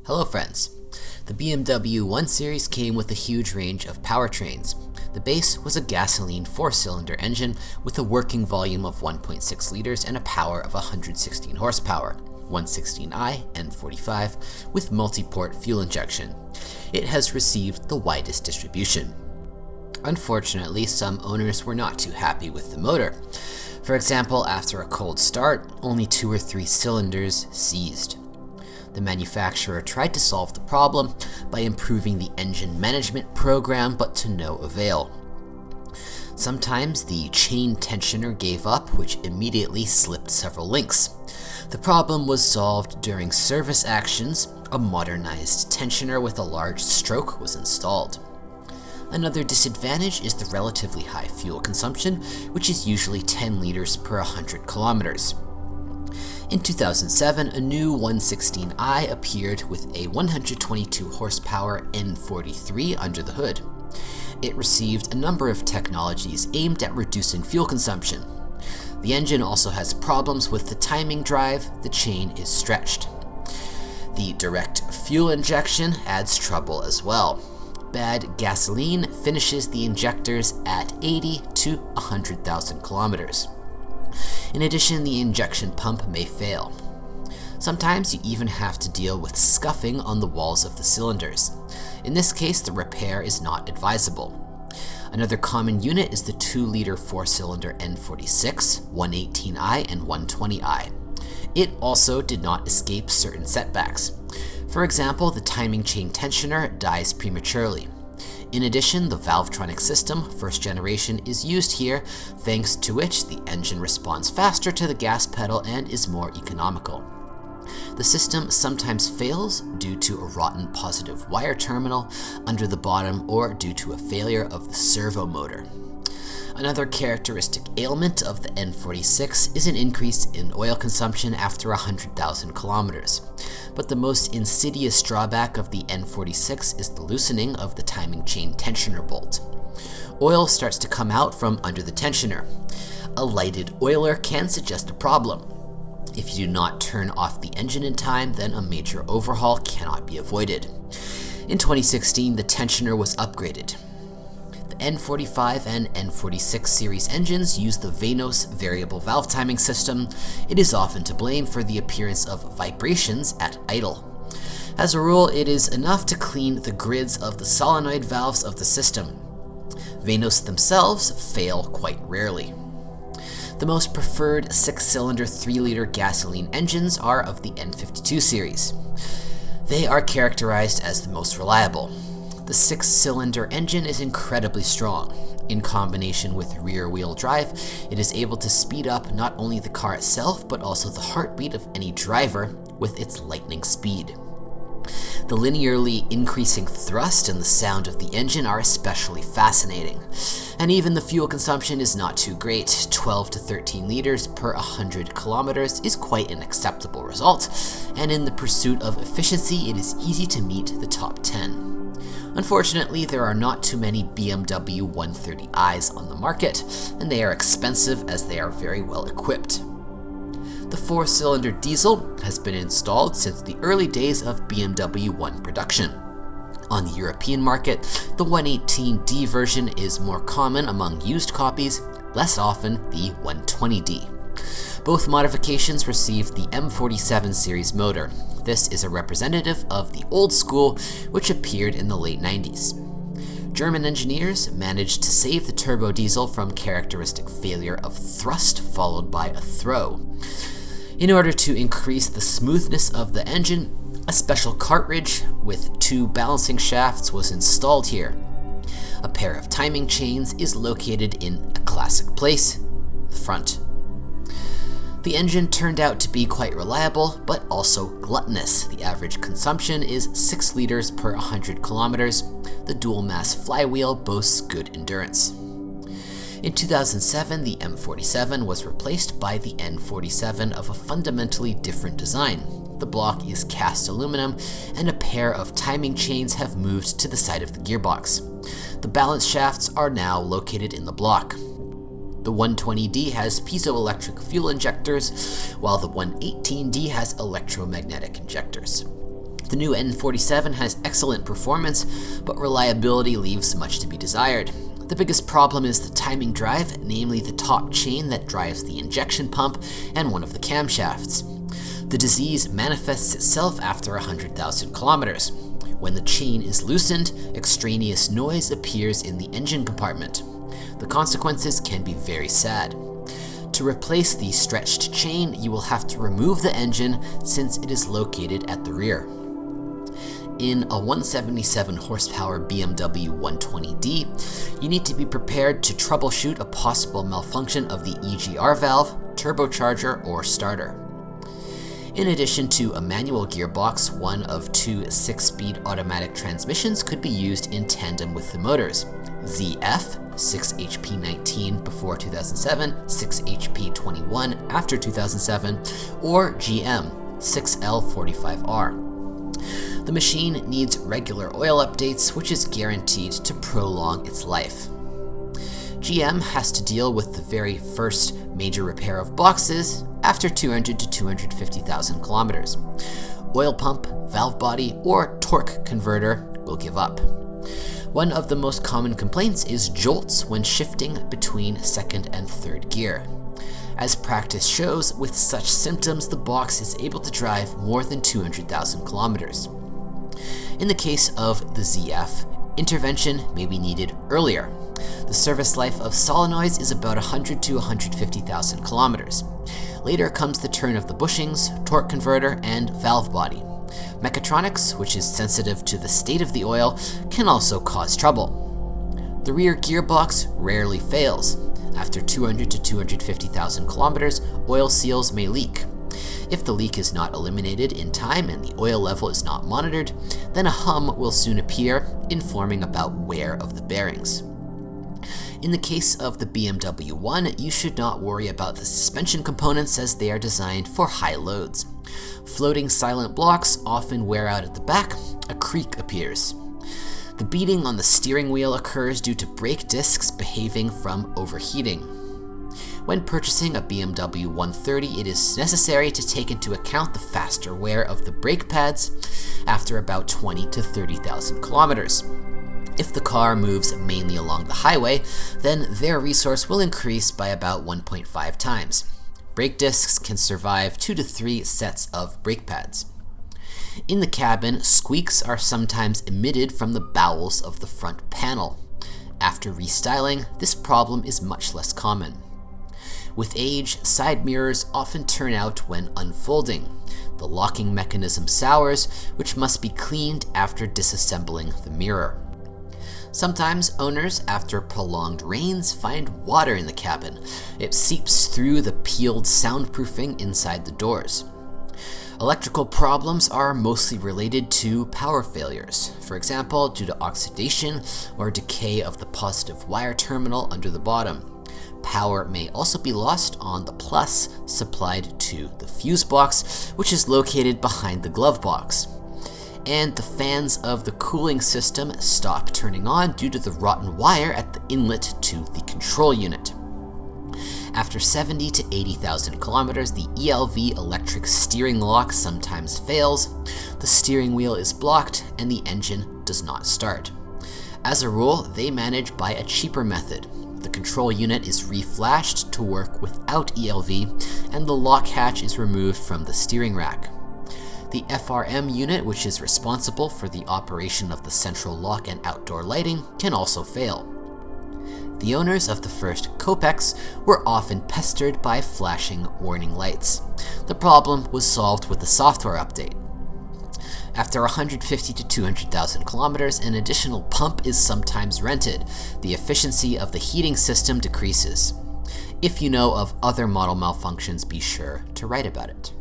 Hello friends! The BMW 1 Series came with a huge range of powertrains. The base was a gasoline 4-cylinder engine with a working volume of 1.6 liters and a power of 116 horsepower, 116i N45, with multi-port fuel injection. It has received the widest distribution. Unfortunately, some owners were not too happy with the motor. For example, after a cold start, only 2 or 3 cylinders seized. The manufacturer tried to solve the problem by improving the engine management program, but to no avail. Sometimes the chain tensioner gave up, which immediately slipped several links. The problem was solved during service actions. A modernized tensioner with a large stroke was installed. Another disadvantage is the relatively high fuel consumption, which is usually 10 liters per 100 kilometers. In 2007, a new 116i appeared with a 122 horsepower N43 under the hood. It received a number of technologies aimed at reducing fuel consumption. The engine also has problems with the timing drive. The chain is stretched. The direct fuel injection adds trouble as well. Bad gasoline finishes the injectors at 80 to 100,000 kilometers. In addition, the injection pump may fail. Sometimes you even have to deal with scuffing on the walls of the cylinders. In this case, the repair is not advisable. Another common unit is the 2-liter 4-cylinder N46, 118i, and 120i. It also did not escape certain setbacks. For example, the timing chain tensioner dies prematurely. In addition, the Valvetronic system, first generation, is used here, thanks to which the engine responds faster to the gas pedal and is more economical. The system sometimes fails due to a rotten positive wire terminal under the bottom or due to a failure of the servo motor. Another characteristic ailment of the N46 is an increase in oil consumption after 100,000 kilometers. But the most insidious drawback of the N46 is the loosening of the timing chain tensioner bolt. Oil starts to come out from under the tensioner. A lighted oiler can suggest a problem. If you do not turn off the engine in time, then a major overhaul cannot be avoided. In 2016, the tensioner was upgraded. The N45 and N46 series engines use the Vanos variable valve timing system. It is often to blame for the appearance of vibrations at idle. As a rule, it is enough to clean the grids of the solenoid valves of the system. Vanos themselves fail quite rarely. The most preferred 6-cylinder 3-liter gasoline engines are of the N52 series. They are characterized as the most reliable. The 6-cylinder engine is incredibly strong. In combination with rear-wheel drive, it is able to speed up not only the car itself, but also the heartbeat of any driver with its lightning speed. The linearly increasing thrust and the sound of the engine are especially fascinating. And even the fuel consumption is not too great. 12 to 13 liters per 100 kilometers is quite an acceptable result, and in the pursuit of efficiency, it is easy to meet the top 10. Unfortunately, there are not too many BMW 130i's on the market, and they are expensive as they are very well equipped. The 4-cylinder diesel has been installed since the early days of BMW 1 production. On the European market, the 118D version is more common among used copies, less often the 120D. Both modifications received the M47 series motor. This is a representative of the old school, which appeared in the late 90s. German engineers managed to save the turbo diesel from characteristic failure of thrust followed by a throw. In order to increase the smoothness of the engine, a special cartridge with 2 balancing shafts was installed here. A pair of timing chains is located in a classic place, the front. The engine turned out to be quite reliable, but also gluttonous. The average consumption is 6 liters per 100 kilometers. The dual-mass flywheel boasts good endurance. In 2007, the M47 was replaced by the N47 of a fundamentally different design. The block is cast aluminum, and a pair of timing chains have moved to the side of the gearbox. The balance shafts are now located in the block. The 120D has piezoelectric fuel injectors, while the 118D has electromagnetic injectors. The new N47 has excellent performance, but reliability leaves much to be desired. The biggest problem is the timing drive, namely the top chain that drives the injection pump and one of the camshafts. The disease manifests itself after 100,000 kilometers. When the chain is loosened, extraneous noise appears in the engine compartment. The consequences can be very sad. To replace the stretched chain, you will have to remove the engine since it is located at the rear. In a 177 horsepower BMW 120D, you need to be prepared to troubleshoot a possible malfunction of the EGR valve, turbocharger, or starter. In addition to a manual gearbox, one of two 6-speed automatic transmissions could be used in tandem with the motors. ZF, 6HP19 before 2007, 6HP21 after 2007, or GM, 6L45R. The machine needs regular oil updates, which is guaranteed to prolong its life. GM has to deal with the very first major repair of boxes after 200 to 250,000 kilometers. Oil pump, valve body, or torque converter will give up. One of the most common complaints is jolts when shifting between second and third gear. As practice shows, with such symptoms, the box is able to drive more than 200,000 kilometers. In the case of the ZF, intervention may be needed earlier. The service life of solenoids is about 100 to 150,000 kilometers. Later comes the turn of the bushings, torque converter, and valve body. Mechatronics, which is sensitive to the state of the oil, can also cause trouble. The rear gearbox rarely fails. After 200 to 250,000 kilometers, oil seals may leak. If the leak is not eliminated in time and the oil level is not monitored, then a hum will soon appear, informing about wear of the bearings. In the case of the BMW 1, you should not worry about the suspension components as they are designed for high loads. Floating silent blocks often wear out at the back, a creak appears. The beating on the steering wheel occurs due to brake discs behaving from overheating. When purchasing a BMW 130, it is necessary to take into account the faster wear of the brake pads after about 20 to 30,000 kilometers. If the car moves mainly along the highway, then their resource will increase by about 1.5 times. Brake discs can survive 2 to 3 sets of brake pads. In the cabin, squeaks are sometimes emitted from the bowels of the front panel. After restyling, this problem is much less common. With age, side mirrors often turn out when unfolding. The locking mechanism sours, which must be cleaned after disassembling the mirror. Sometimes owners, after prolonged rains, find water in the cabin. It seeps through the peeled soundproofing inside the doors. Electrical problems are mostly related to power failures, for example, due to oxidation or decay of the positive wire terminal under the bottom. Power may also be lost on the plus supplied to the fuse box, which is located behind the glove box. And the fans of the cooling system stop turning on due to the rotten wire at the inlet to the control unit. After 70 to 80,000 kilometers, the ELV electric steering lock sometimes fails, the steering wheel is blocked, and the engine does not start. As a rule, they manage by a cheaper method. The control unit is reflashed to work without ELV, and the lock hatch is removed from the steering rack. The FRM unit, which is responsible for the operation of the central lock and outdoor lighting, can also fail. The owners of the first Copex were often pestered by flashing warning lights. The problem was solved with the software update. After 150 to 200,000 kilometers, an additional pump is sometimes rented. The efficiency of the heating system decreases. If you know of other model malfunctions, be sure to write about it.